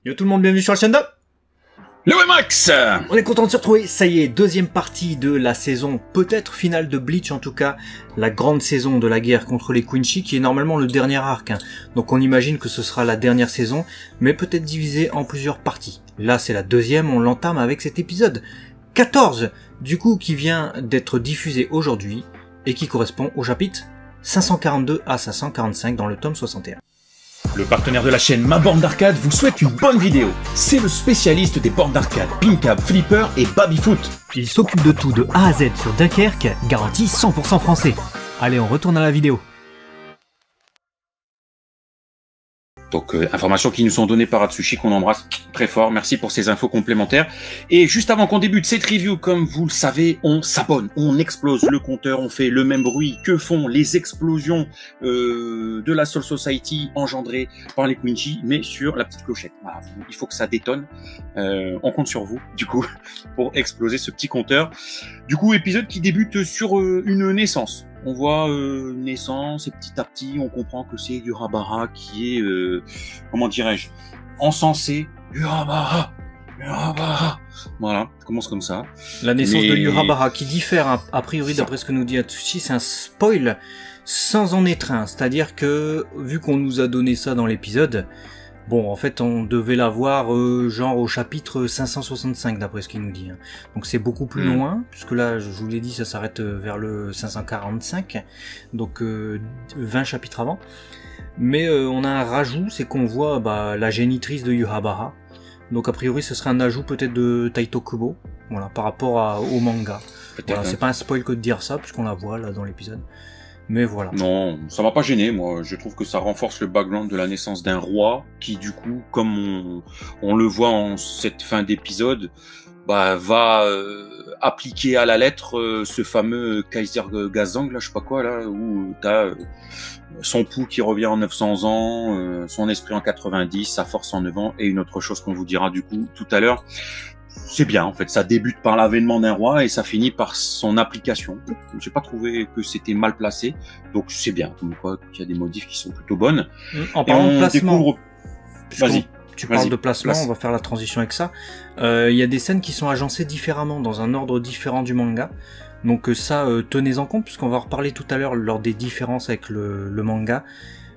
Yo tout le monde, bienvenue sur la chaîne de le Wemax. On est content de se retrouver, ça y est, deuxième partie de la saison, peut-être finale de Bleach en tout cas, la grande saison de la guerre contre les Quincy qui est normalement le dernier arc, hein. Donc on imagine que ce sera la dernière saison, mais peut-être divisée en plusieurs parties. Là c'est la deuxième, on l'entame avec cet épisode 14, du coup qui vient d'être diffusé aujourd'hui, et qui correspond au chapitre 542 à 545 dans le tome 61. Le partenaire de la chaîne Ma Borne d'Arcade vous souhaite une bonne vidéo. C'est le spécialiste des bornes d'arcade, Pincab, Flipper et Babyfoot. Il s'occupe de tout de A à Z sur Dunkerque, garantie 100% français. Allez, on retourne à la vidéo. Donc, informations qui nous sont données par Atsushi, qu'on embrasse très fort. Merci pour ces infos complémentaires. Et juste avant qu'on débute cette review, comme vous le savez, on s'abonne, on explose le compteur, on fait le même bruit que font les explosions de la Soul Society engendrées par les Quincy, mais sur la petite clochette. Voilà, il faut que ça détonne. On compte sur vous, du coup, pour exploser ce petit compteur. Du coup, épisode qui débute sur une naissance. On voit une naissance et petit à petit on comprend que c'est Yurabara qui est, comment dirais-je, encensé. Yurabara. Voilà, ça commence comme ça. La naissance de Yurabara qui diffère a priori d'après ce que nous dit Atsushi, c'est un spoil sans en être un. C'est-à-dire que vu qu'on nous a donné ça dans l'épisode, bon, en fait, on devait la voir genre au chapitre 565 d'après ce qu'il nous dit. Hein. Donc c'est beaucoup plus loin, puisque là, je vous l'ai dit, ça s'arrête vers le 545, donc 20 chapitres avant. Mais on a un rajout, c'est qu'on voit la génitrice de Yurabara. Donc a priori, ce serait un ajout peut-être de Taito Kubo, voilà, par rapport au manga. Voilà, c'est pas un spoil que de dire ça, puisqu'on la voit là dans l'épisode. Mais voilà. Non, ça m'a pas gêné, moi. Je trouve que ça renforce le background de la naissance d'un roi qui, du coup, comme on le voit en cette fin d'épisode, va appliquer à la lettre ce fameux Kaiser Gazang, là, je sais pas quoi, là, où t'as son pouls qui revient en 900 ans, son esprit en 90, sa force en 9 ans, et une autre chose qu'on vous dira, du coup, tout à l'heure. C'est bien, en fait, ça débute par l'avènement d'un roi et ça finit par son application. J'ai pas trouvé que c'était mal placé, donc c'est bien. Comme quoi, il y a des modifs qui sont plutôt bonnes. En parlant de placement, vas-y. Tu parles de placement, on va faire la transition avec ça. Il y a des scènes qui sont agencées différemment, dans un ordre différent du manga. Donc ça, tenez-en compte, puisqu'on va en reparler tout à l'heure lors des différences avec le manga.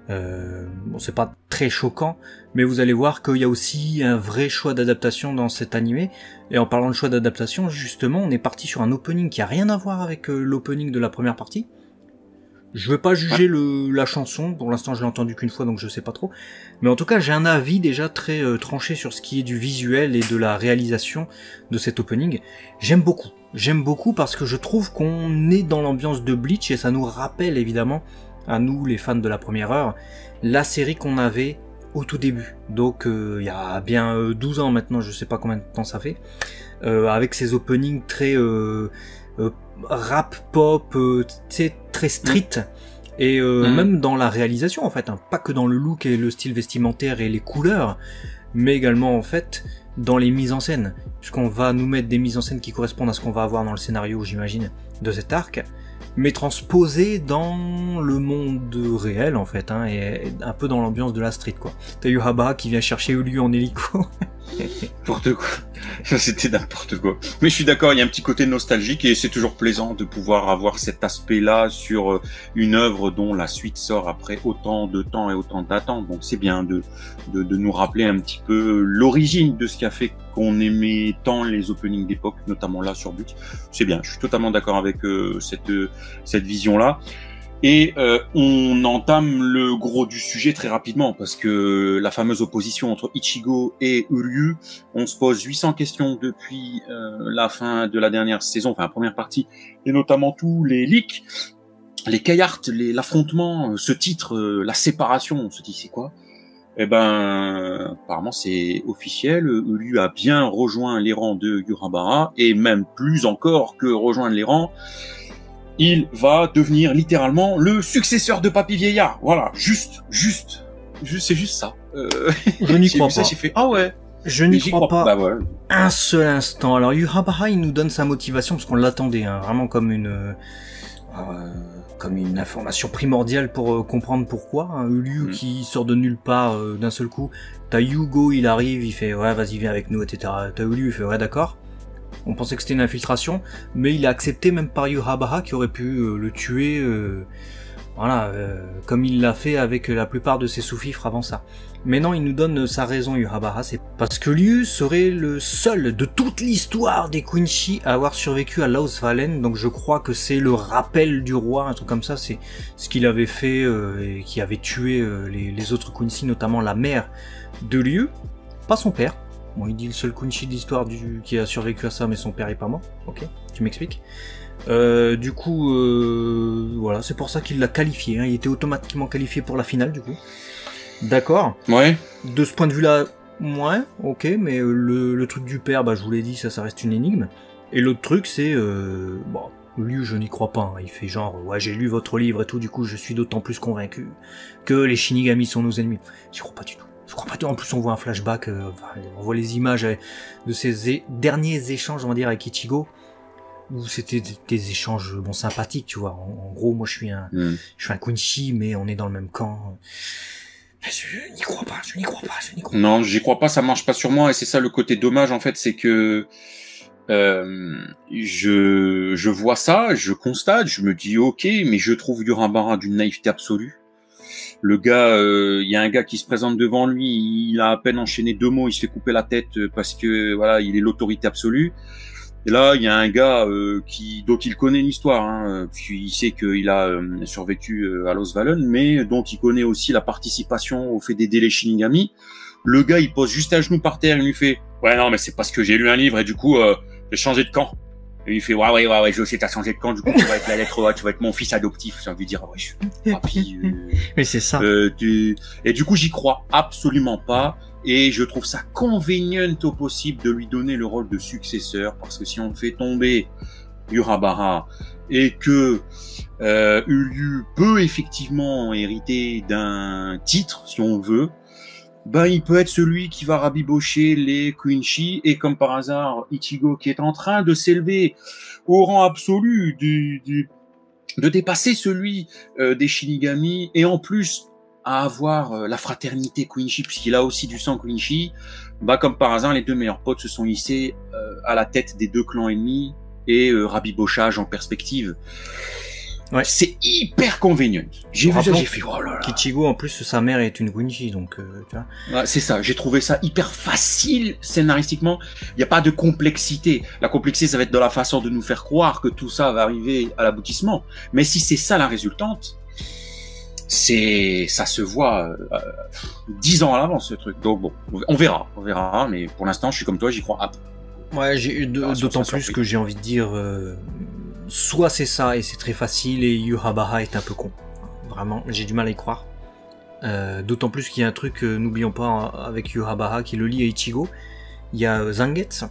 Bon, c'est pas très choquant, mais vous allez voir qu'il y a aussi un vrai choix d'adaptation dans cet animé. Et en parlant de choix d'adaptation, justement, on est parti sur un opening qui a rien à voir avec l'opening de la première partie. Je veux pas juger la chanson, pour l'instant je l'ai entendu qu'une fois donc je sais pas trop. Mais en tout cas j'ai un avis déjà très tranché sur ce qui est du visuel et de la réalisation de cet opening. J'aime beaucoup parce que je trouve qu'on est dans l'ambiance de Bleach et ça nous rappelle évidemment, à nous les fans de la première heure, la série qu'on avait au tout début. Donc il y a bien 12 ans maintenant, je sais pas combien de temps ça fait, avec ces openings très... rap pop, très street, et même dans la réalisation en fait, hein, pas que dans le look et le style vestimentaire et les couleurs, mais également en fait dans les mises en scène, puisqu'on va nous mettre des mises en scène qui correspondent à ce qu'on va avoir dans le scénario, j'imagine, de cet arc, mais transposé dans le monde réel en fait, hein, et un peu dans l'ambiance de la street quoi. T'as Yurabara qui vient chercher Ulu en hélico. N'importe quoi. Ça c'était n'importe quoi. Mais je suis d'accord, il y a un petit côté nostalgique et c'est toujours plaisant de pouvoir avoir cet aspect-là sur une œuvre dont la suite sort après autant de temps et autant d'attentes. Donc c'est bien de nous rappeler un petit peu l'origine de ce qui a fait qu'on aimait tant les openings d'époque, notamment là sur Bleach. C'est bien, je suis totalement d'accord avec cette vision-là. Et on entame le gros du sujet très rapidement, parce que la fameuse opposition entre Ichigo et Uryu, on se pose 800 questions depuis la fin de la dernière saison, enfin la première partie, et notamment tous les leaks, les kayarts, l'affrontement, ce titre, la séparation, on se dit c'est quoi? Eh ben, apparemment c'est officiel, Uryu a bien rejoint les rangs de Yurabara, et même plus encore que rejoindre les rangs, il va devenir littéralement le successeur de Papy Vieillard. Voilà, juste, c'est juste ça. Je n'y crois pas. J'ai fait, ah ouais. Je n'y crois pas bah ouais. Un seul instant. Alors Yurabara, il nous donne sa motivation parce qu'on l'attendait, hein, vraiment comme une comme une information primordiale pour comprendre pourquoi. Hein. Liu qui sort de nulle part d'un seul coup. T'as Yugo, il arrive, il fait ouais vas-y viens avec nous, etc. T'as Liu, il fait ouais d'accord. On pensait que c'était une infiltration, mais il est accepté même par Yurabara qui aurait pu le tuer, comme il l'a fait avec la plupart de ses sous-fifres avant ça. Mais non, il nous donne sa raison, Yurabara, c'est parce que Liu serait le seul de toute l'histoire des Quincy à avoir survécu à Lausvalen, donc je crois que c'est le rappel du roi, un truc comme ça, c'est ce qu'il avait fait et qui avait tué les autres Quincy, notamment la mère de Liu, pas son père. Bon, il dit le seul Quincy de l'histoire qui a survécu à ça, mais son père est pas mort. Ok, tu m'expliques. Du coup, voilà, c'est pour ça qu'il l'a qualifié, hein. Il était automatiquement qualifié pour la finale, du coup. D'accord. Ouais. De ce point de vue-là, ouais, ok, mais le truc du père, bah je vous l'ai dit, ça reste une énigme. Et l'autre truc, c'est, bon, Liu, je n'y crois pas. Hein. Il fait genre, ouais, j'ai lu votre livre et tout, du coup, je suis d'autant plus convaincu que les Shinigami sont nos ennemis. J'y crois pas du tout. Je crois pas du tout. En plus, on voit un flashback, on voit les images de ces derniers échanges, on va dire, avec Ichigo, où c'était des échanges, bon, sympathiques, tu vois. En gros, moi, je suis un Quincy, mais on est dans le même camp. Je n'y crois pas, je n'y crois pas. Non, j'y crois pas, ça marche pas sur moi, et c'est ça le côté dommage, en fait, c'est que je vois ça, je constate, je me dis ok, mais je trouve Yurabara d'une naïveté absolue. Le gars, il y a un gars qui se présente devant lui, il a à peine enchaîné 2 mots, il se fait couper la tête parce que voilà, il est l'autorité absolue. Et là, il y a un gars dont il connaît l'histoire, hein, puis il sait qu'il a survécu à Lausvalen, mais dont il connaît aussi la participation au fait d'aider les Shinigami. Le gars, il pose juste un genou par terre, il lui fait « Ouais, non, mais c'est parce que j'ai lu un livre et du coup, j'ai changé de camp. » Et il fait « Ouais, je sais, t'as changé de camp, du coup, tu vas être la lettre A, tu vas être mon fils adoptif. » J'ai envie de dire « Ouais, je suis papy. » Mais c'est ça. Et du coup, j'y crois absolument pas. Et je trouve ça convenient au possible de lui donner le rôle de successeur, parce que si on fait tomber Yurabara et que Liu peut effectivement hériter d'un titre, si on veut, ben il peut être celui qui va rabibocher les Quincy, et comme par hasard, Ichigo qui est en train de s'élever au rang absolu de dépasser celui des Shinigami, et en plus à avoir la fraternité Quincy, puisqu'il a aussi du sang Quincy, bah comme par hasard, les 2 meilleurs potes se sont hissés à la tête des 2 clans ennemis, et rabibochage en perspective. Ouais. C'est hyper convenient. J'ai vu ça, j'ai fait oh là là. Ichigo, en plus, sa mère est une Quincy, donc tu vois. Ouais, c'est ça, j'ai trouvé ça hyper facile scénaristiquement. Il n'y a pas de complexité. La complexité, ça va être dans la façon de nous faire croire que tout ça va arriver à l'aboutissement. Mais si c'est ça la résultante, ça se voit 10 ans à l'avance, ce truc. Donc bon, on verra, mais pour l'instant, je suis comme toi, j'y crois. Ouais, d'autant plus que j'ai envie de dire, soit c'est ça et c'est très facile, et Yurabara est un peu con. Vraiment, j'ai du mal à y croire. D'autant plus qu'il y a un truc, n'oublions pas, avec Yurabara qui le lie à Ichigo. Il y a Zangetsu.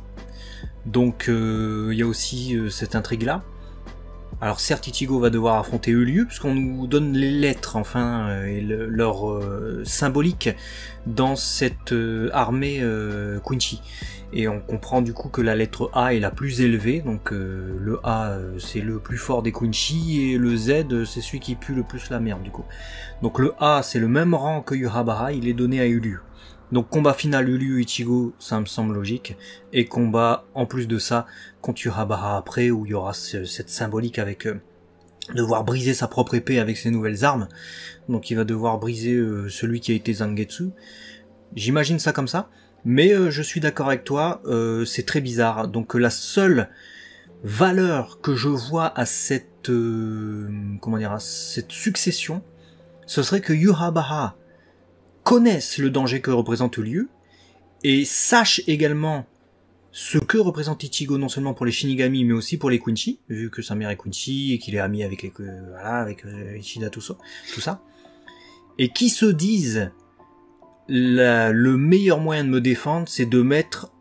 Donc il y a aussi cette intrigue-là. Alors certes, Ichigo va devoir affronter Liu, puisqu'on nous donne les lettres, enfin, et leur symbolique dans cette armée Quincy. Et on comprend du coup que la lettre A est la plus élevée, donc le A c'est le plus fort des Quincy, et le Z c'est celui qui pue le plus la merde du coup. Donc le A c'est le même rang que Yurabara, il est donné à Liu. Donc combat final Liu-Ichigo, ça me semble logique, et combat en plus de ça contre Yurabara après, où il y aura cette symbolique avec devoir briser sa propre épée avec ses nouvelles armes, donc il va devoir briser celui qui a été Zangetsu. J'imagine ça comme ça, mais je suis d'accord avec toi, c'est très bizarre. Donc la seule valeur que je vois à cette à cette succession, ce serait que Yurabara connaissent le danger que représente Liu, et sachent également ce que représente Ichigo, non seulement pour les Shinigami, mais aussi pour les Quincy, vu que sa mère est Quincy, et qu'il est ami avec avec Ishida, tout ça, et qui se disent, le meilleur moyen de me défendre, c'est de mettre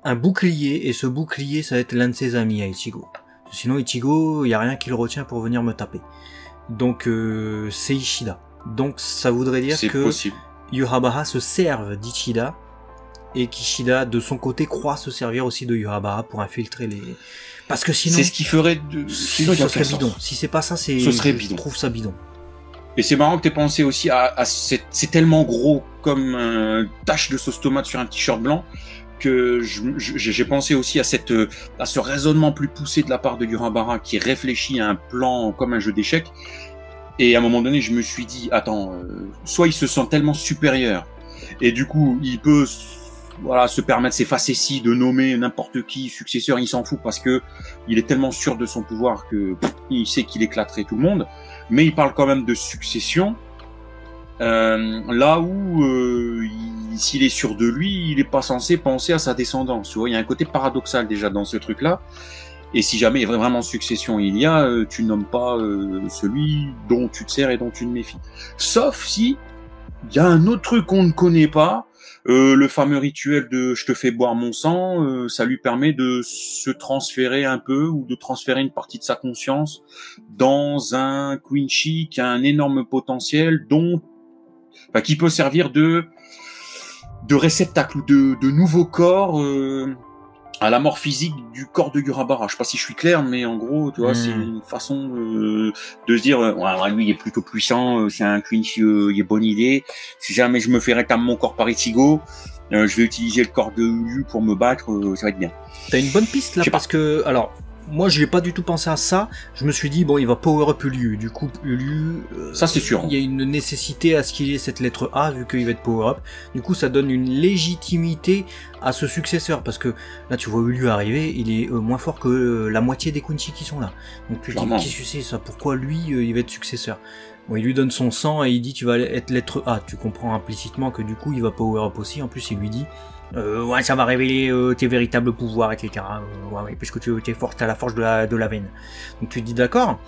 un bouclier, et ce bouclier, ça va être l'un de ses amis à Ichigo. Sinon, Ichigo, il y a rien qui le retient pour venir me taper. Donc, c'est Ishida. Donc, ça voudrait dire que Yurabara se serve d'Ichida et Kishida de son côté croit se servir aussi de Yurabara pour infiltrer les... Parce que sinon... C'est ce qui ferait de... Sinon, ce serait bidon. Si c'est pas ça, c'est... Ce serait bidon. Je trouve ça bidon. Et c'est marrant que t'aies pensé aussi à c'est tellement gros comme une tache de sauce tomate sur un t-shirt blanc que j'ai pensé aussi à ce raisonnement plus poussé de la part de Yurabara qui réfléchit à un plan comme un jeu d'échecs. Et à un moment donné, je me suis dit, attends, soit il se sent tellement supérieur et du coup, il peut se permettre ses facéties de nommer n'importe qui successeur, il s'en fout parce que il est tellement sûr de son pouvoir que il sait qu'il éclaterait tout le monde. Mais il parle quand même de succession. Là où s'il est sûr de lui, il est pas censé penser à sa descendance. Tu vois, il y a un côté paradoxal déjà dans ce truc-là. Et si jamais il y a vraiment succession il y a, tu nommes pas celui dont tu te sers et dont tu te méfies. Sauf si il y a un autre truc qu'on ne connaît pas, le fameux rituel de je te fais boire mon sang, ça lui permet de se transférer un peu ou de transférer une partie de sa conscience dans un Quincy qui a un énorme potentiel qui peut servir de réceptacle ou de nouveau corps à la mort physique du corps de Yurabara. Je sais pas si je suis clair, mais en gros, tu vois, c'est une façon de se dire, lui, il est plutôt puissant, c'est un Quincy, il est bonne idée. Si jamais je me fais réclamer mon corps par Ichigo, je vais utiliser le corps de Yu pour me battre, ça va être bien. T'as une bonne piste là, parce que, alors, moi, je n'ai pas du tout pensé à ça. Je me suis dit, bon, il va power up Ulu. Du coup, Ulu... ça, c'est sûr. Il y a une nécessité à ce qu'il ait cette lettre A, vu qu'il va être power up. Du coup, ça donne une légitimité à ce successeur. Parce que, là, tu vois Ulu arriver, il est moins fort que la moitié des Quincy qui sont là. Donc, tu te dis, qu'est-ce que c'est ça? Pourquoi lui, il va être successeur? Bon, il lui donne son sang et il dit, tu vas être lettre A. Tu comprends implicitement que, du coup, il va power up aussi. En plus, il lui dit... ouais, ça va révéler tes véritables pouvoirs, etc. Ouais, puisque tu es forte à la forge de la veine. Donc tu te dis d'accord.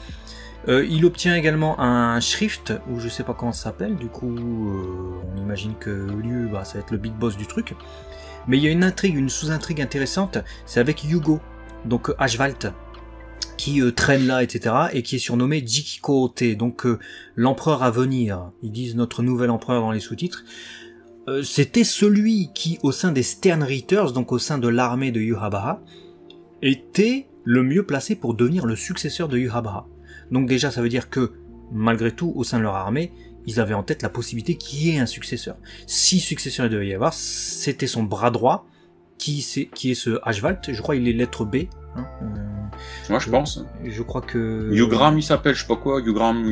Il obtient également un Shrift, ou je sais pas comment ça s'appelle, du coup on imagine que lui, ça va être le big boss du truc. Mais il y a une intrigue, une sous-intrigue intéressante, c'est avec Yugo, donc Ashvalt, qui traîne là, etc., et qui est surnommé Jikikote, donc l'empereur à venir. Ils disent notre nouvel empereur dans les sous-titres. C'était celui qui, au sein des Stern Reiters, donc au sein de l'armée de Yurabara, était le mieux placé pour devenir le successeur de Yurabara. Donc déjà, ça veut dire que, malgré tout, au sein de leur armée, ils avaient en tête la possibilité qu'il y ait un successeur. Si successeur il devait y avoir, c'était son bras droit, qui est ce Ashvalt, je crois il est lettre B. Hein, moi je pense. Je crois que... Yugram il s'appelle, je sais pas quoi, Yugram,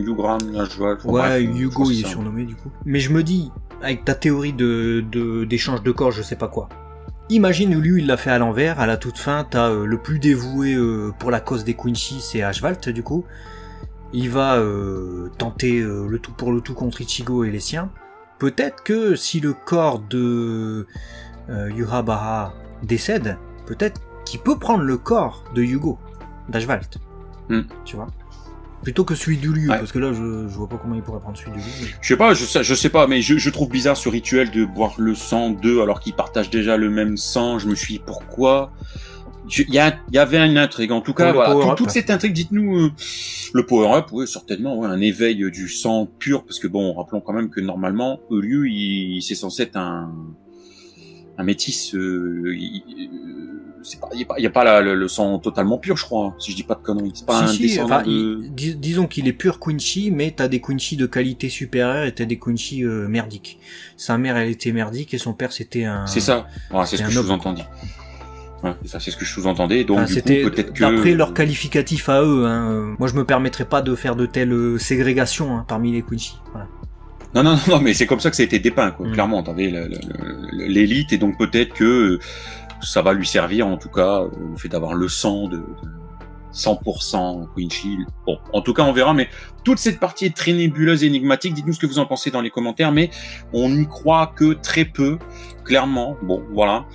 Ashvalt. Ouais, Yugo il est surnommé du coup. Mais je me dis... avec ta théorie d'échange de corps, je sais pas quoi. Imagine lui, il l'a fait à l'envers, à la toute fin, t'as le plus dévoué pour la cause des Quincy, c'est Ashvalt du coup. Il va tenter le tout pour le tout contre Ichigo et les siens. Peut-être que si le corps de Yurabara décède, peut-être qu'il peut prendre le corps de Yugo, d'Ashvalt. Tu vois, plutôt que celui d'Ulu, parce que là je vois pas comment il pourrait prendre celui d'Ulu. Je sais pas, mais je trouve bizarre ce rituel de boire le sang d'eux alors qu'ils partagent déjà le même sang. Je me suis dit pourquoi. Il y avait une intrigue, en tout cas, voilà, toute cette intrigue, dites-nous, le power-up, oui, certainement, ouais, un éveil du sang pur, parce que bon, rappelons quand même que normalement, Ulu, c'est censé être un métis, il y a pas le sang totalement pur, je crois, si je dis pas de conneries. C'est pas descendant disons qu'il est pur Quincy, mais t'as des Quincy de qualité supérieure et t'as des Quincy merdiques. Sa mère, elle était merdique et son père, c'était un... C'est ça, ouais, c'est ce que je sous-entendais. Ouais, c'est ce que je sous-entendais, donc du coup, peut-être que... D'après leur qualificatif à eux, moi je me permettrais pas de faire de telles ségrégations parmi les Quincy, voilà. Non, mais c'est comme ça que ça a été dépeint, quoi. Clairement, t'avais l'élite, et donc peut-être que ça va lui servir, en tout cas, le fait d'avoir le sang de 100% Quincy. Bon, en tout cas, on verra, mais toute cette partie est très nébuleuse et énigmatique. Dites-nous ce que vous en pensez dans les commentaires, mais on n'y croit que très peu, clairement. Bon, voilà.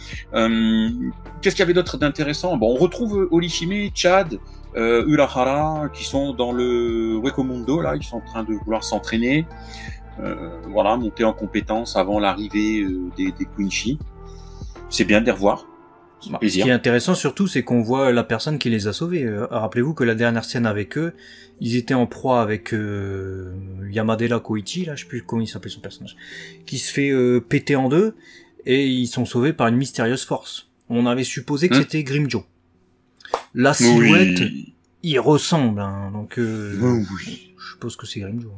Qu'est-ce qu'il y avait d'autre d'intéressant? Bon, on retrouve Orihime, Chad, Urahara, qui sont dans le Wekomundo, là, ils sont en train de vouloir s'entraîner. Voilà, monter en compétence avant l'arrivée des Quincy. C'est bien de les revoir. Ce qui est intéressant surtout, c'est qu'on voit la personne qui les a sauvés. Rappelez-vous que la dernière scène avec eux, ils étaient en proie avec Yamadera Koichi, là, je sais plus comment il s'appelait son personnage, qui se fait péter en deux, et ils sont sauvés par une mystérieuse force. On avait supposé que c'était Grimmjow. La silhouette, il ressemble, hein, donc je suppose que c'est Grimmjow.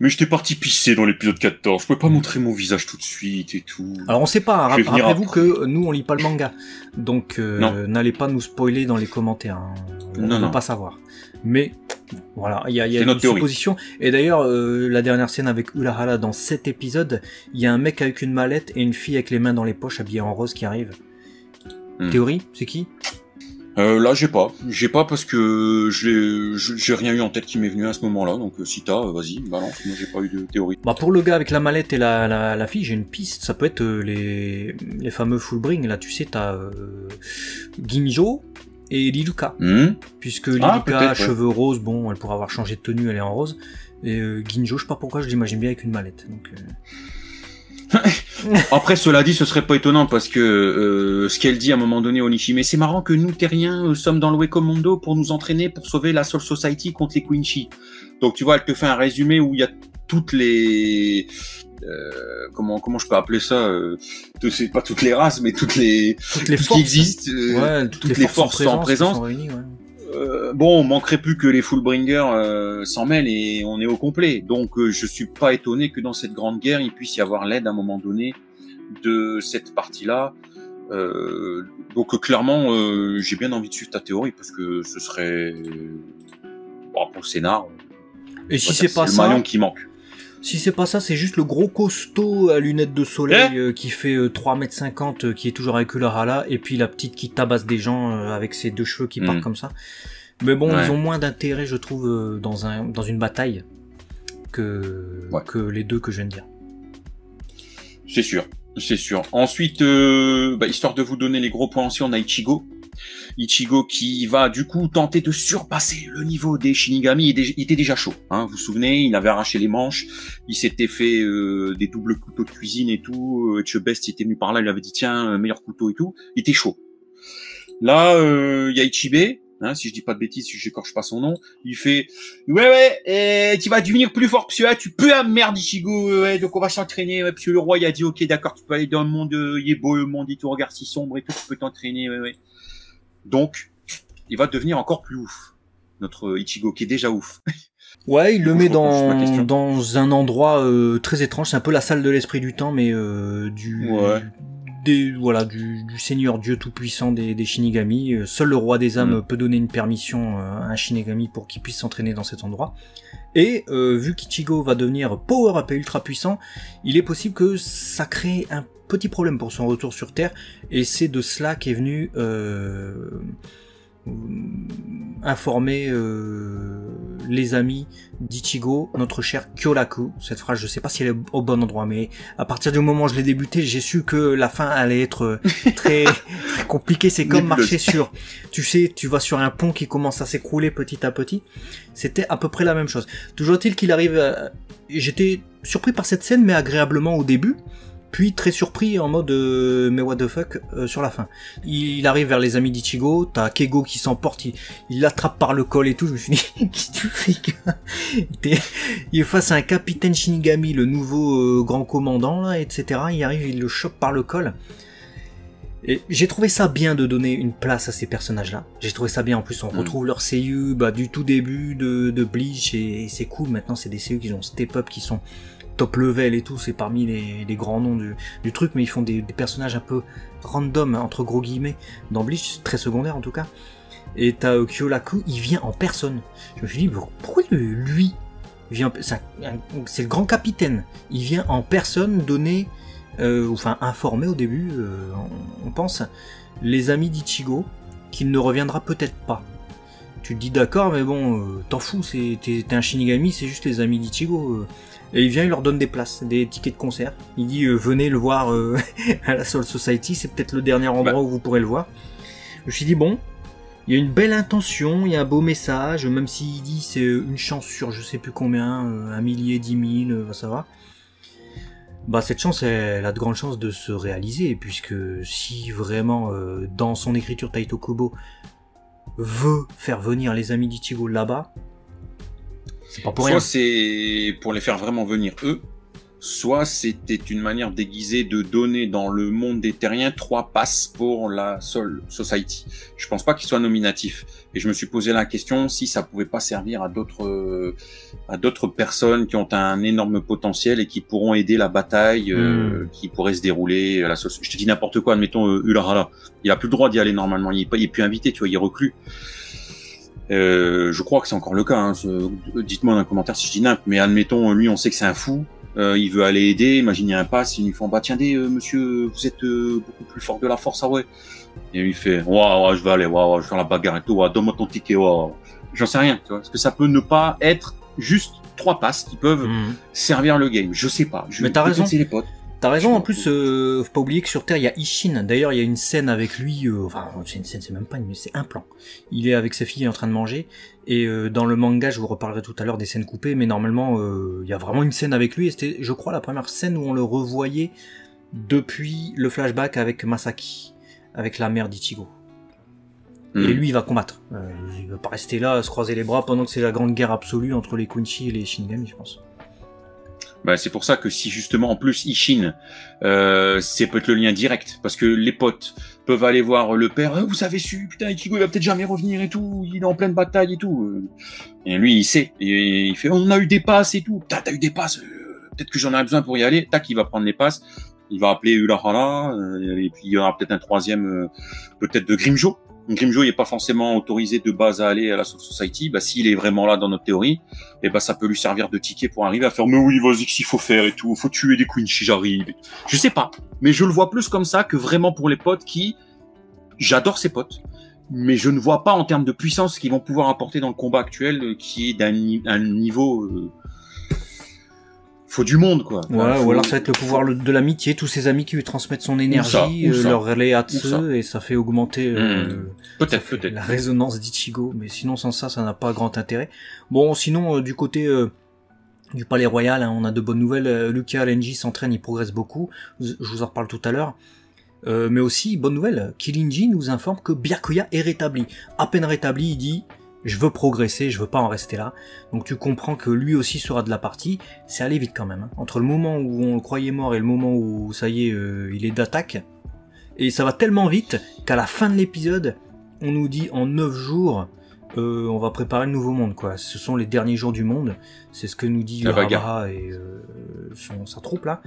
Mais j'étais parti pisser dans l'épisode 14, je pouvais pas montrer mon visage tout de suite et tout. Alors on sait pas, rappelez-vous que nous on lit pas le manga, donc n'allez pas nous spoiler dans les commentaires, hein. On ne veut pas savoir. Mais voilà, il y a une supposition. Et d'ailleurs, la dernière scène avec Urahara dans cet épisode, il y a un mec avec une mallette et une fille avec les mains dans les poches habillée en rose qui arrive. Théorie, c'est qui? Là, j'ai pas parce que j'ai rien eu en tête qui m'est venu à ce moment-là. Donc si t'as, vas-y, balance. Moi, j'ai pas eu de théorie. Bah pour le gars avec la mallette et la fille, j'ai une piste. Ça peut être les fameux Fullbring. Là, tu sais, t'as Ginjo et Liluka, puisque Liluka, cheveux roses, bon, elle pourrait avoir changé de tenue, elle est en rose. Et Ginjo, je sais pas pourquoi, je l'imagine bien avec une mallette. Donc après, cela dit, ce serait pas étonnant parce que ce qu'elle dit à un moment donné au Nishime, c'est marrant que nous, terriens, sommes dans le Wekomondo pour nous entraîner pour sauver la Soul Society contre les Quincy. Donc tu vois, elle te fait un résumé où il y a toutes les comment je peux appeler ça, c'est pas toutes les races, mais toutes les forces qui existent, toutes les forces en présence. Bon, on manquerait plus que les Fullbringers s'en mêlent et on est au complet. Donc je suis pas étonné que dans cette grande guerre, il puisse y avoir l'aide à un moment donné de cette partie-là. Donc clairement, j'ai bien envie de suivre ta théorie parce que ce serait pour le scénar. Et si c'est pas ça, le maillon qui manque. Si c'est pas ça, c'est juste le gros costaud à lunettes de soleil qui fait 3,50 m qui est toujours avec Urahara, et puis la petite qui tabasse des gens avec ses deux cheveux qui partent comme ça. Mais bon, ils ont moins d'intérêt, je trouve, dans une bataille que les deux que je viens de dire. C'est sûr. Ensuite, histoire de vous donner les gros points aussi, on a Ichigo qui va du coup tenter de surpasser le niveau des Shinigami. Il était déjà chaud, hein, vous vous souvenez, il avait arraché les manches, il s'était fait des doubles couteaux de cuisine et tout, Etchebest était venu par là, il lui avait dit tiens, meilleur couteau et tout, il était chaud. Là, il y a Ichibe, hein, si je dis pas de bêtises, si j'écorche pas son nom, il fait tu vas devenir plus fort parce que tu peux merde Ichigo, donc on va s'entraîner, parce que le roi il a dit ok d'accord, tu peux aller dans le monde, il est beau le monde et tout, regarde si sombre et tout, tu peux t'entraîner, Donc, il va devenir encore plus ouf. Notre Ichigo, qui est déjà ouf. Ouais, il le met dans un endroit très étrange. C'est un peu la salle de l'esprit du temps, mais du Seigneur Dieu tout-puissant des Shinigami. Seul le roi des âmes peut donner une permission à un Shinigami pour qu'il puisse s'entraîner dans cet endroit. Et vu qu'Ichigo va devenir power-up et ultra puissant, il est possible que ça crée un petit problème pour son retour sur Terre, et c'est de cela qu'est venu informer les amis d'Ichigo, notre cher Kyoraku. Cette phrase, je sais pas si elle est au bon endroit, mais à partir du moment où je l'ai débuté, j'ai su que la fin allait être très, très compliquée. C'est comme marcher sur, tu sais, tu vas sur un pont qui commence à s'écrouler petit à petit. C'était à peu près la même chose. Toujours est-il qu'il arrive, j'étais surpris par cette scène, mais agréablement au début. Puis très surpris en mode mais what the fuck sur la fin. Il arrive vers les amis d'Ichigo, t'as Keigo qui s'emporte, il l'attrape par le col et tout, je me suis dit qu'est-ce que tu fais gars? Il est face à un capitaine Shinigami, le nouveau grand commandant là, etc. Il arrive, il le chope par le col. Et j'ai trouvé ça bien de donner une place à ces personnages-là. J'ai trouvé ça bien, en plus on retrouve leur seiyuu du tout début de Bleach, et c'est cool, maintenant c'est des seiyuu qui ont step up, qui sont top level et tout, c'est parmi les grands noms du truc, mais ils font des personnages un peu random, entre gros guillemets, dans Bleach, très secondaire en tout cas. Et t'as Kyoraku, il vient en personne. Je me suis dit, pourquoi lui vient, c'est le grand capitaine, il vient en personne donner, informer au début, on pense, les amis d'Ichigo, qu'il ne reviendra peut-être pas. Tu te dis d'accord, mais bon, t'en fous, t'es un Shinigami, c'est juste les amis d'Ichigo. Et il vient, il leur donne des places, des tickets de concert. Il dit venez le voir à la Soul Society, c'est peut-être le dernier endroit où vous pourrez le voir. Je me suis dit bon, il y a une belle intention, il y a un beau message, même s'il dit c'est une chance sur je sais plus combien, 1 millier, 10 000, ça va. Cette chance, elle a de grandes chances de se réaliser, puisque si vraiment dans son écriture Taito Kubo veut faire venir les amis d'Ichigo là-bas, c'est pas pour rien. Soit c'est pour les faire vraiment venir eux, soit c'était une manière déguisée de donner dans le monde des terriens 3 passes pour la Soul Society. Je pense pas qu'il soit nominatif. Et je me suis posé la question si ça pouvait pas servir à d'autres personnes qui ont un énorme potentiel et qui pourront aider la bataille qui pourrait se dérouler à la Soul. Je te dis n'importe quoi, admettons Ularala. Il a plus le droit d'y aller normalement. Il est plus invité, tu vois, il est reclus. Je crois que c'est encore le cas. Hein. Dites-moi dans les commentaires si je dis n'importe. Mais admettons, lui, on sait que c'est un fou. Il veut aller aider. Imagine, il y a un pass. Ils lui font, bah tiens, monsieur, vous êtes beaucoup plus fort de la force, ah ouais. Et lui fait, ouais, je vais aller, ouais, je vais faire la bagarre et tout. Ouais, donne-moi ton ticket. Ouais. J'en sais rien. Tu vois, parce que ça peut ne pas être juste 3 passes qui peuvent servir le game. Je sais pas. Mais t'as raison. C'est les potes. T'as raison, en plus, faut pas oublier que sur Terre, il y a Ishin. D'ailleurs, il y a une scène avec lui, enfin, c'est une scène, c'est même pas une, c'est un plan. Il est avec sa fille en train de manger, et dans le manga, je vous reparlerai tout à l'heure des scènes coupées, mais normalement, il y a vraiment une scène avec lui, et c'était, je crois, la première scène où on le revoyait depuis le flashback avec Masaki, avec la mère d'Ichigo. Et lui, il va combattre. Il va pas rester là, à se croiser les bras, pendant que c'est la grande guerre absolue entre les Quincy et les Shinigami, je pense. Bah, c'est pour ça que si justement en plus Ishin, c'est peut-être le lien direct, parce que les potes peuvent aller voir le père, vous avez su, putain Ichigo il va peut-être jamais revenir et tout, il est en pleine bataille et tout. Et lui il sait, et il fait on a eu des passes et tout, t'as eu des passes, peut-être que j'en ai besoin pour y aller, tac il va prendre les passes, il va appeler Ularala, et puis il y aura peut-être un troisième, peut-être de Grimjo. Grimjo il est pas forcément autorisé de base à aller à la Soul Society, bah s'il est vraiment là dans notre théorie, et bah ça peut lui servir de ticket pour arriver à faire mais oui vas-y qu'il faut faire et tout, faut tuer des queens si j'arrive. Je sais pas, mais je le vois plus comme ça que vraiment pour les potes qui, j'adore ces potes, mais je ne vois pas en termes de puissance ce qu'ils vont pouvoir apporter dans le combat actuel qui est d'un niveau faut du monde quoi. Ouais, ou alors ça va être le pouvoir de l'amitié, tous ses amis qui lui transmettent son énergie, leur relais à eux, et ça fait augmenter peut-être la résonance d'Ichigo, mais sinon sans ça, ça n'a pas grand intérêt. Bon, sinon du côté du Palais Royal, hein, on a de bonnes nouvelles. Lucia Lenji s'entraîne, il progresse beaucoup, je vous en reparle tout à l'heure. Mais aussi, bonne nouvelle, Kilinji nous informe que Byakuya est rétabli. À peine rétabli, il dit je veux progresser, je veux pas en rester là. Donc tu comprends que lui aussi sera de la partie. C'est allé vite quand même. Hein. Entre le moment où on le croyait mort et le moment où ça y est, il est d'attaque. Et ça va tellement vite qu'à la fin de l'épisode, on nous dit en 9 jours, on va préparer le nouveau monde. Quoi. Ce sont les derniers jours du monde. C'est ce que nous dit Urahara et sa troupe là.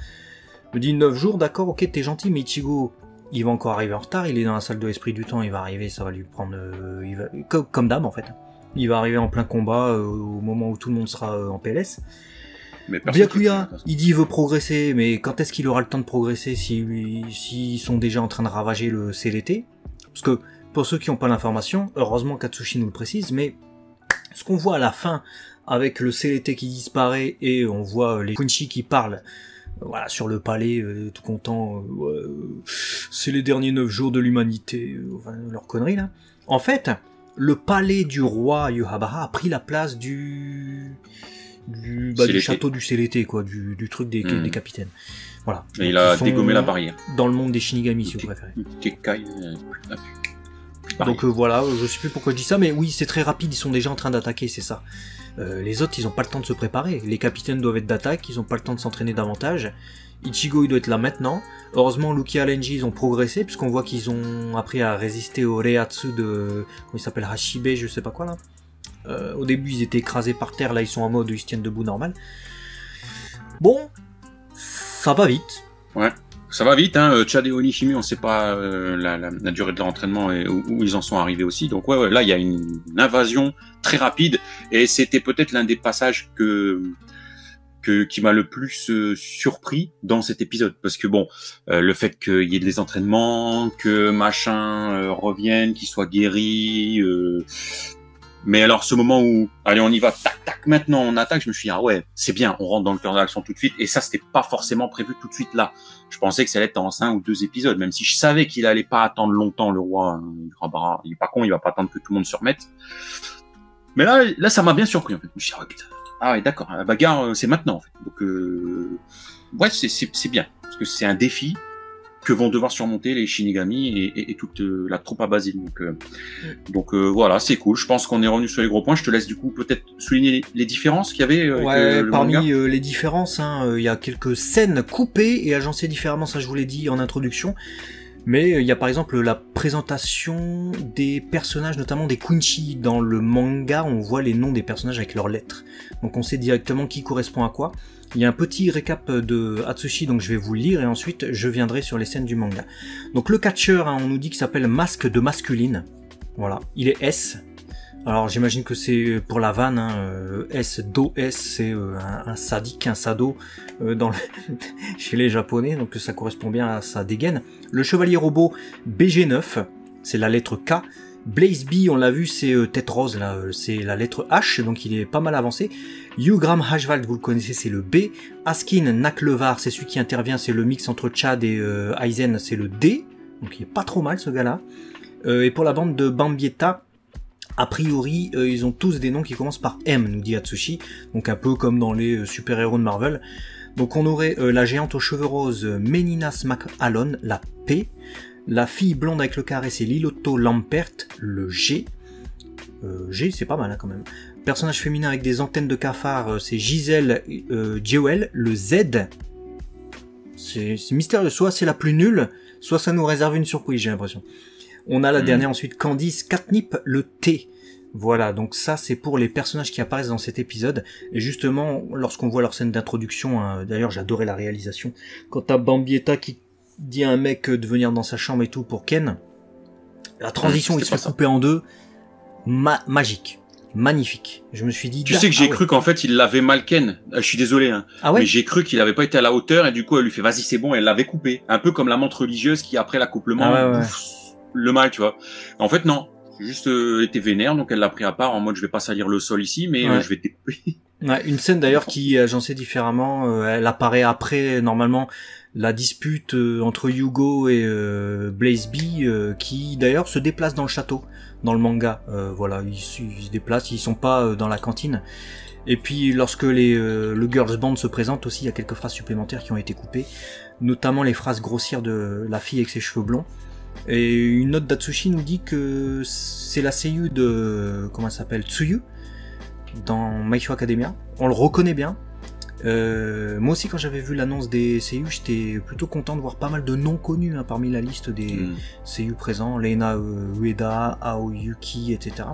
Il me dit 9 jours, d'accord, ok, t'es gentil, mais Ichigo, il va encore arriver en retard. Il est dans la salle de l'esprit du temps, il va arriver, ça va lui prendre... comme d'hab en fait. Il va arriver en plein combat au moment où tout le monde sera en PLS. Byakuya, il dit il veut progresser, mais quand est-ce qu'il aura le temps de progresser s'ils sont déjà en train de ravager le CLT? Parce que pour ceux qui n'ont pas l'information, heureusement Katsushi nous le précise, mais ce qu'on voit à la fin avec le CLT qui disparaît et on voit les Quincy qui parlent voilà, sur le palais, tout content, c'est les derniers 9 jours de l'humanité, enfin, leur connerie là. En fait, le palais du roi Yojimbo a pris la place du château du CLT, quoi, du truc des capitaines. Voilà. Et donc, il a dégommé la barrière. Dans le monde des Shinigami, si vous préférez. Donc voilà, je sais plus pourquoi je dis ça, mais oui, c'est très rapide, ils sont déjà en train d'attaquer, c'est ça. Les autres, ils ont pas le temps de se préparer. Les capitaines doivent être d'attaque, ils ont pas le temps de s'entraîner davantage. Ichigo, il doit être là maintenant. Heureusement, Lucia et Lenji, ils ont progressé, puisqu'on voit qu'ils ont appris à résister au Reiatsu de... Comment il s'appelle, Hashibe, je sais pas quoi, là. Au début, ils étaient écrasés par terre, là, ils sont en mode, ils se tiennent debout normal. Bon, ça va vite. Ouais. Ça va vite, hein. Chad et Onishimi, on sait pas la durée de leur entraînement et où ils en sont arrivés aussi. Donc ouais, là il y a une invasion très rapide et c'était peut-être l'un des passages qui m'a le plus surpris dans cet épisode, parce que bon, le fait qu'il y ait des entraînements, que machin revienne, qu'il soit guéri. Mais alors ce moment où, allez on y va, tac tac, maintenant on attaque, je me suis dit ah ouais, c'est bien, on rentre dans le cœur de l'action tout de suite, et ça c'était pas forcément prévu tout de suite là. Je pensais que ça allait être en 1 ou 2 épisodes, même si je savais qu'il allait pas attendre longtemps le roi. Il est pas con, il va pas attendre que tout le monde se remette. Mais là ça m'a bien surpris en fait. Je me suis dit ah ouais putain, ah ouais d'accord, la bagarre c'est maintenant en fait. Donc ouais c'est bien, parce que c'est un défi. que vont devoir surmonter les Shinigami et toute la troupe à Basile. Donc voilà, c'est cool. Je pense qu'on est revenu sur les gros points. Je te laisse du coup peut-être souligner les différences qu'il y avait avec le parmi manga. Les différences, il y a quelques scènes coupées et agencées différemment, ça je vous l'ai dit en introduction. Mais il y a par exemple la présentation des personnages, notamment des Quincy. Dans le manga, on voit les noms des personnages avec leurs lettres. Donc on sait directement qui correspond à quoi. Il y a un petit récap de Atsushi, donc je vais vous le lire et ensuite je viendrai sur les scènes du manga. Donc le catcheur, on nous dit qu'il s'appelle Masque de Masculine. Voilà, il est S. Alors j'imagine que c'est pour la vanne, S, Do S, c'est un sadique, un sado chez les japonais, donc ça correspond bien à sa dégaine. Le chevalier robot BG9, c'est la lettre K. Blaze B, on l'a vu, c'est tête rose, là, c'est la lettre H, donc il est pas mal avancé. Yugram Hajvald, vous le connaissez, c'est le B. Askin Naklevar, c'est celui qui intervient, c'est le mix entre Chad et Aizen, c'est le D. Donc il est pas trop mal ce gars-là. Et pour la bande de Bambietta, a priori, ils ont tous des noms qui commencent par M, nous dit Atsushi, donc un peu comme dans les super-héros de Marvel. Donc on aurait la géante aux cheveux roses Meninas McAllon, la P, la fille blonde avec le carré c'est Liloto Lampert, le G. G c'est pas mal quand même. Personnage féminin avec des antennes de cafard, c'est Giselle Jewel, le Z. C'est mystérieux, soit c'est la plus nulle, soit ça nous réserve une surprise, j'ai l'impression. On a la dernière ensuite, Candice Catnip, le T. Voilà, donc ça c'est pour les personnages qui apparaissent dans cet épisode. Et justement, lorsqu'on voit leur scène d'introduction, d'ailleurs j'adorais la réalisation, quand t'as Bambietta qui dit à un mec de venir dans sa chambre et tout pour Ken, la transition il se fait couper en deux, magique. Magnifique. Je me suis dit... Tu sais que j'ai cru qu'en fait il l'avait mal Ken. Je suis désolé, mais j'ai cru qu'il avait pas été à la hauteur et du coup elle lui fait vas-y c'est bon, elle l'avait coupé. Un peu comme la menthe religieuse qui après l'accouplement bouffe le mal, tu vois. En fait non, juste elle était vénère donc elle l'a pris à part en mode je vais pas salir le sol ici mais je vais te découper. Une scène d'ailleurs qui est agencée différemment, elle apparaît après normalement la dispute entre Yugo et Blaze B qui d'ailleurs se déplace dans le château dans le manga, voilà, ils se déplacent, ils sont pas dans la cantine. Et puis lorsque le girls band se présente aussi, il y a quelques phrases supplémentaires qui ont été coupées, notamment les phrases grossières de la fille avec ses cheveux blonds. Et une note d'Atsushi nous dit que c'est la seiyuu de comment elle s'appelle, Tsuyu dans My Hero Academia. On le reconnaît bien. Moi aussi quand j'avais vu l'annonce des seiyuu, j'étais plutôt content de voir pas mal de noms connus parmi la liste des seiyuu présents, Lena Ueda, Aoyuki, etc.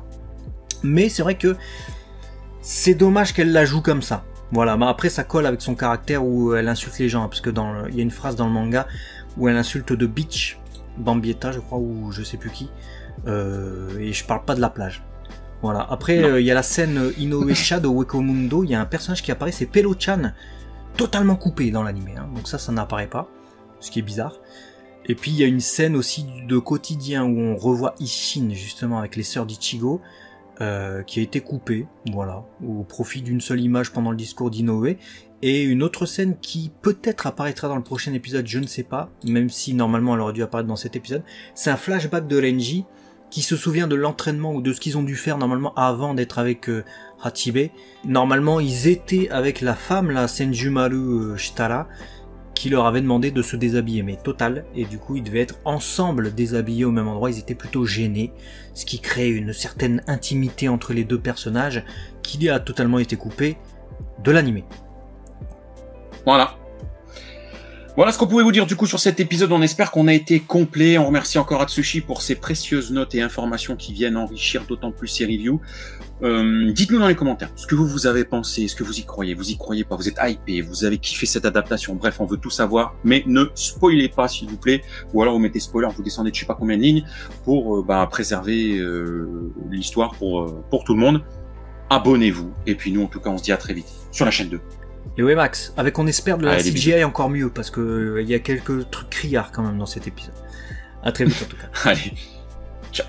Mais c'est vrai que c'est dommage qu'elle la joue comme ça. Voilà, mais après ça colle avec son caractère où elle insulte les gens, parce que il y a une phrase dans le manga où elle insulte de bitch Bambietta je crois, ou je sais plus qui, et je parle pas de la plage. Voilà. Après, il y a la scène Inoue-cha de Wekomundo, il y a un personnage qui apparaît, c'est Pelo-chan, totalement coupé dans l'animé, donc ça n'apparaît pas, ce qui est bizarre. Et puis il y a une scène aussi de quotidien où on revoit Ishin, justement, avec les sœurs d'Ichigo, qui a été coupée, voilà, au profit d'une seule image pendant le discours d'Inoue, et une autre scène qui peut-être apparaîtra dans le prochain épisode, je ne sais pas, même si normalement elle aurait dû apparaître dans cet épisode, c'est un flashback de Renji, qui se souvient de l'entraînement ou de ce qu'ils ont dû faire normalement avant d'être avec Hachibe. Normalement, ils étaient avec la femme, la Senjumaru Shitara, qui leur avait demandé de se déshabiller, mais total, et du coup ils devaient être ensemble déshabillés au même endroit, ils étaient plutôt gênés, ce qui crée une certaine intimité entre les deux personnages, qui a totalement été coupé de l'animé. Voilà. Voilà ce qu'on pouvait vous dire du coup sur cet épisode, on espère qu'on a été complet, on remercie encore Atsushi pour ses précieuses notes et informations qui viennent enrichir d'autant plus ces reviews. Dites-nous dans les commentaires ce que vous avez pensé, ce que vous y croyez pas, vous êtes hypé, vous avez kiffé cette adaptation, bref on veut tout savoir, mais ne spoilez pas s'il vous plaît, ou alors vous mettez spoiler, vous descendez de je sais pas combien de lignes pour préserver l'histoire pour tout le monde. Abonnez-vous, et puis nous en tout cas on se dit à très vite sur la chaîne 2. Et ouais Max, avec on espère de la CGI encore mieux, parce que il y a quelques trucs criards quand même dans cet épisode. À très vite en tout cas. Allez, ciao.